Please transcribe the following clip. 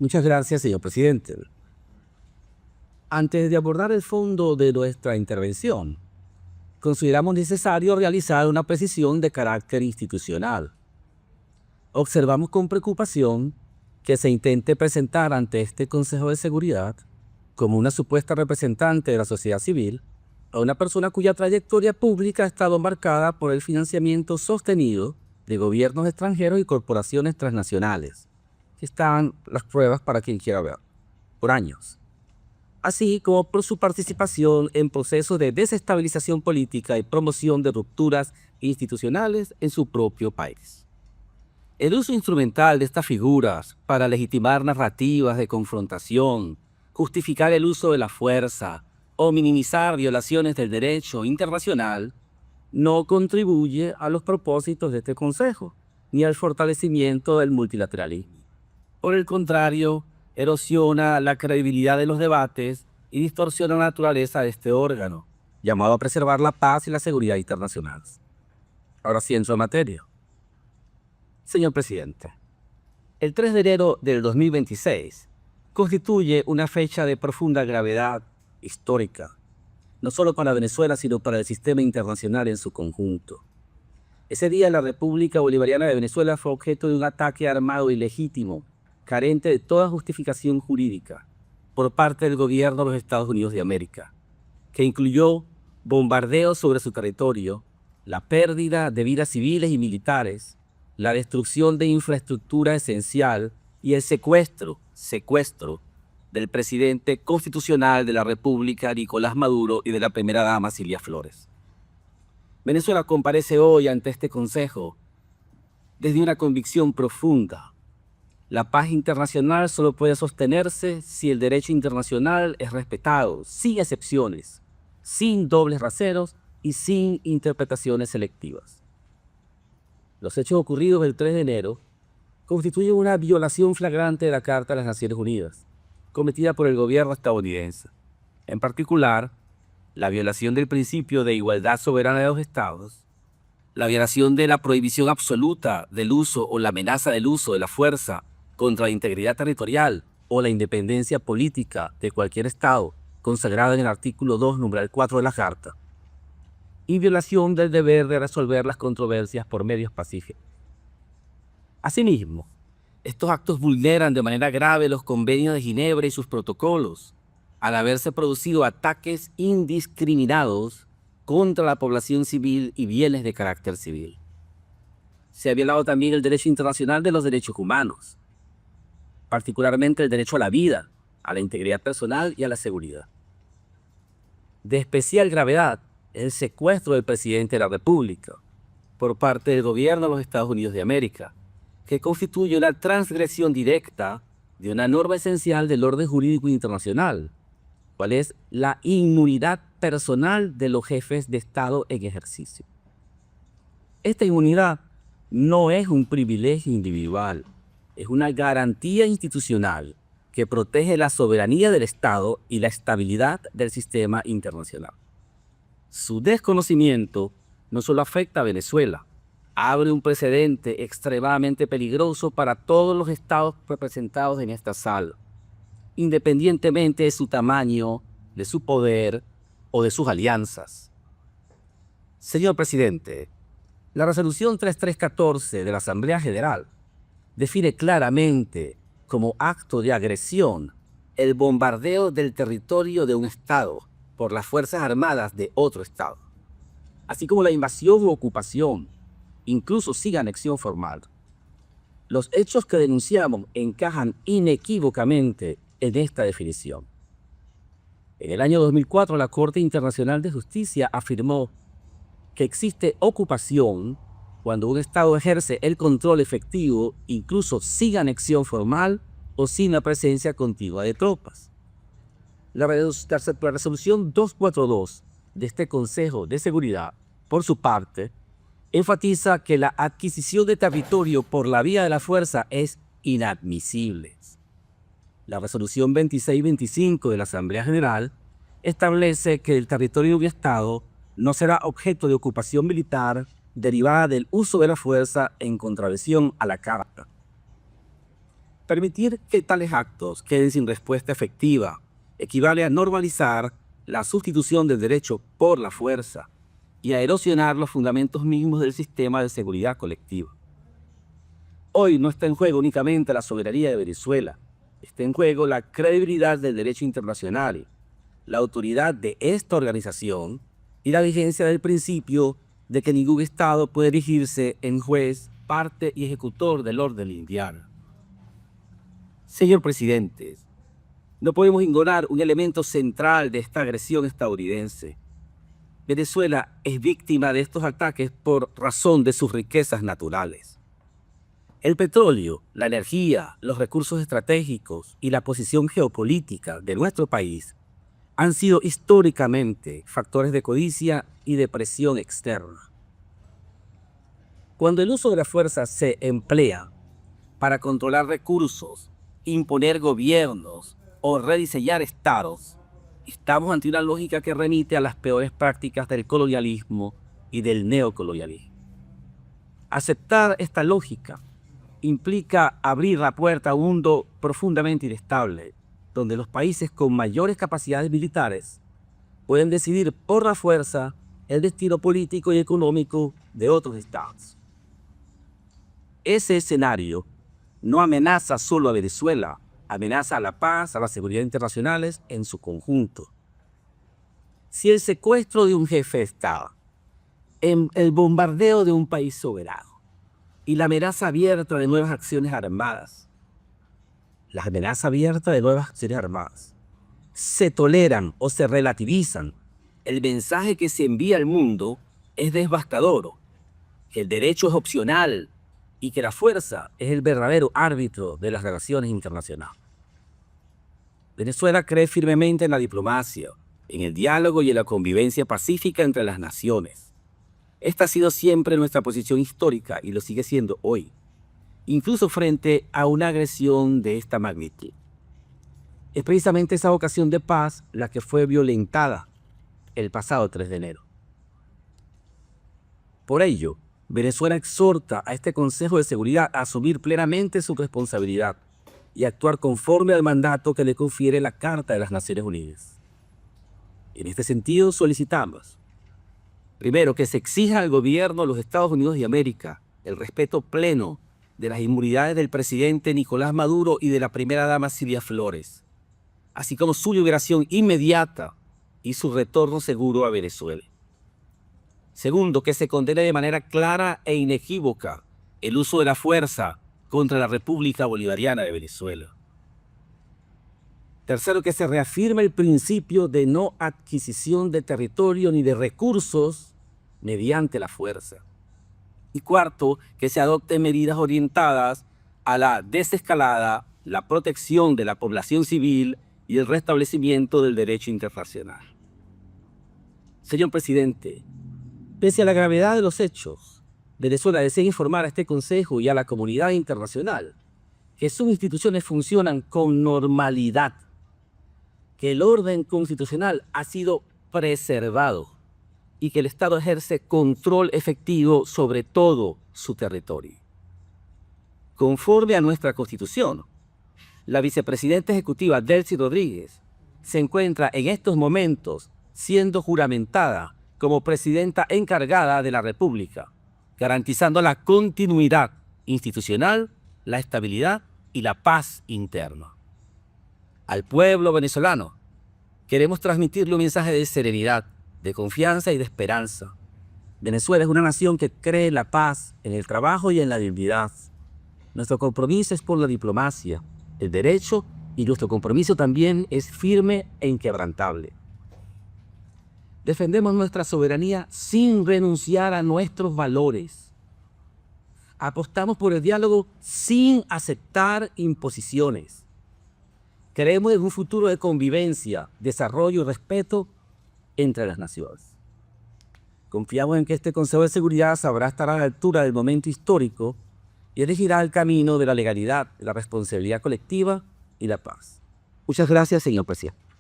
Muchas gracias, señor presidente. Antes de abordar el fondo de nuestra intervención, consideramos necesario realizar una precisión de carácter institucional. Observamos con preocupación que se intente presentar ante este Consejo de Seguridad como una supuesta representante de la sociedad civil a una persona cuya trayectoria pública ha estado marcada por el financiamiento sostenido de gobiernos extranjeros y corporaciones transnacionales. Aquí están las pruebas para quien quiera ver, por años, así como por su participación en procesos de desestabilización política y promoción de rupturas institucionales en su propio país. El uso instrumental de estas figuras para legitimar narrativas de confrontación, justificar el uso de la fuerza o minimizar violaciones del derecho internacional no contribuye a los propósitos de este Consejo ni al fortalecimiento del multilateralismo. Por el contrario, erosiona la credibilidad de los debates y distorsiona la naturaleza de este órgano, llamado a preservar la paz y la seguridad internacionales. Ahora sí, en su materia. Señor presidente, el 3 de enero del 2026 constituye una fecha de profunda gravedad histórica, no solo para Venezuela, sino para el sistema internacional en su conjunto. Ese día la República Bolivariana de Venezuela fue objeto de un ataque armado ilegítimo, carente de toda justificación jurídica, por parte del gobierno de los Estados Unidos de América, que incluyó bombardeos sobre su territorio, la pérdida de vidas civiles y militares, la destrucción de infraestructura esencial y el secuestro del presidente constitucional de la República, Nicolás Maduro, y de la primera dama, Cilia Flores. Venezuela comparece hoy ante este Consejo desde una convicción profunda. La paz internacional solo puede sostenerse si el derecho internacional es respetado, sin excepciones, sin dobles raseros y sin interpretaciones selectivas. Los hechos ocurridos el 3 de enero constituyen una violación flagrante de la Carta de las Naciones Unidas, cometida por el gobierno estadounidense. En particular, la violación del principio de igualdad soberana de los estados, la violación de la prohibición absoluta del uso o la amenaza del uso de la fuerza contra la integridad territorial o la independencia política de cualquier estado, consagrada en el artículo 2, numeral 4 de la Carta, y violación del deber de resolver las controversias por medios pacíficos. Asimismo, estos actos vulneran de manera grave los convenios de Ginebra y sus protocolos, al haberse producido ataques indiscriminados contra la población civil y bienes de carácter civil. Se ha violado también el derecho internacional de los derechos humanos, particularmente el derecho a la vida, a la integridad personal y a la seguridad. De especial gravedad es el secuestro del presidente de la República por parte del gobierno de los Estados Unidos de América, que constituye una transgresión directa de una norma esencial del orden jurídico internacional, cual es la inmunidad personal de los jefes de Estado en ejercicio. Esta inmunidad no es un privilegio individual, es una garantía institucional que protege la soberanía del Estado y la estabilidad del sistema internacional. Su desconocimiento no solo afecta a Venezuela, abre un precedente extremadamente peligroso para todos los estados representados en esta sala, independientemente de su tamaño, de su poder o de sus alianzas. Señor presidente, la resolución 3314 de la Asamblea General define claramente como acto de agresión el bombardeo del territorio de un estado por las Fuerzas Armadas de otro estado, así como la invasión u ocupación, incluso sin anexión formal. Los hechos que denunciamos encajan inequívocamente en esta definición. En el año 2004, la Corte Internacional de Justicia afirmó que existe ocupación cuando un Estado ejerce el control efectivo, incluso sin anexión formal o sin la presencia continua de tropas. La resolución 242 de este Consejo de Seguridad, por su parte, enfatiza que la adquisición de territorio por la vía de la fuerza es inadmisible. La resolución 2625 de la Asamblea General establece que el territorio de un Estado no será objeto de ocupación militar derivada del uso de la fuerza en contravención a la Carta. Permitir que tales actos queden sin respuesta efectiva equivale a normalizar la sustitución del derecho por la fuerza y a erosionar los fundamentos mismos del sistema de seguridad colectiva. Hoy no está en juego únicamente la soberanía de Venezuela, está en juego la credibilidad del derecho internacional, la autoridad de esta organización y la vigencia del principio de que ningún Estado puede erigirse en juez, parte y ejecutor del orden mundial. Señor presidente, no podemos ignorar un elemento central de esta agresión estadounidense. Venezuela es víctima de estos ataques por razón de sus riquezas naturales. El petróleo, la energía, los recursos estratégicos y la posición geopolítica de nuestro país han sido históricamente factores de codicia y de presión externa. Cuando el uso de la fuerza se emplea para controlar recursos, imponer gobiernos o rediseñar estados, estamos ante una lógica que remite a las peores prácticas del colonialismo y del neocolonialismo. Aceptar esta lógica implica abrir la puerta a un mundo profundamente inestable, donde los países con mayores capacidades militares pueden decidir por la fuerza el destino político y económico de otros estados. Ese escenario no amenaza solo a Venezuela, amenaza a la paz, a la seguridad internacionales en su conjunto. Si el secuestro de un jefe de Estado, el bombardeo de un país soberano y la amenaza abierta de nuevas acciones armadas, se toleran o se relativizan, el mensaje que se envía al mundo es devastador, que el derecho es opcional y que la fuerza es el verdadero árbitro de las relaciones internacionales. Venezuela cree firmemente en la diplomacia, en el diálogo y en la convivencia pacífica entre las naciones. Esta ha sido siempre nuestra posición histórica y lo sigue siendo hoy, incluso frente a una agresión de esta magnitud. Es precisamente esa vocación de paz la que fue violentada el pasado 3 de enero. Por ello, Venezuela exhorta a este Consejo de Seguridad a asumir plenamente su responsabilidad y actuar conforme al mandato que le confiere la Carta de las Naciones Unidas. En este sentido, solicitamos, primero, que se exija al gobierno de los Estados Unidos de América el respeto pleno de las inmunidades del presidente Nicolás Maduro y de la primera dama Silvia Flores, así como su liberación inmediata y su retorno seguro a Venezuela. Segundo, que se condene de manera clara e inequívoca el uso de la fuerza contra la República Bolivariana de Venezuela. Tercero, que se reafirme el principio de no adquisición de territorio ni de recursos mediante la fuerza. Y cuarto, que se adopten medidas orientadas a la desescalada, la protección de la población civil y el restablecimiento del derecho internacional. Señor presidente, pese a la gravedad de los hechos, Venezuela desea informar a este Consejo y a la comunidad internacional que sus instituciones funcionan con normalidad, que el orden constitucional ha sido preservado y que el Estado ejerce control efectivo sobre todo su territorio. Conforme a nuestra Constitución, la vicepresidenta ejecutiva Delcy Rodríguez se encuentra en estos momentos siendo juramentada como presidenta encargada de la República, garantizando la continuidad institucional, la estabilidad y la paz interna. Al pueblo venezolano queremos transmitirle un mensaje de serenidad, de confianza y de esperanza. Venezuela es una nación que cree en la paz, en el trabajo y en la dignidad. Nuestro compromiso es por la diplomacia, el derecho, y nuestro compromiso también es firme e inquebrantable. Defendemos nuestra soberanía sin renunciar a nuestros valores. Apostamos por el diálogo sin aceptar imposiciones. Creemos en un futuro de convivencia, desarrollo y respeto entre las naciones. Confiamos en que este Consejo de Seguridad sabrá estar a la altura del momento histórico y elegirá el camino de la legalidad, la responsabilidad colectiva y la paz. Muchas gracias, señor presidente.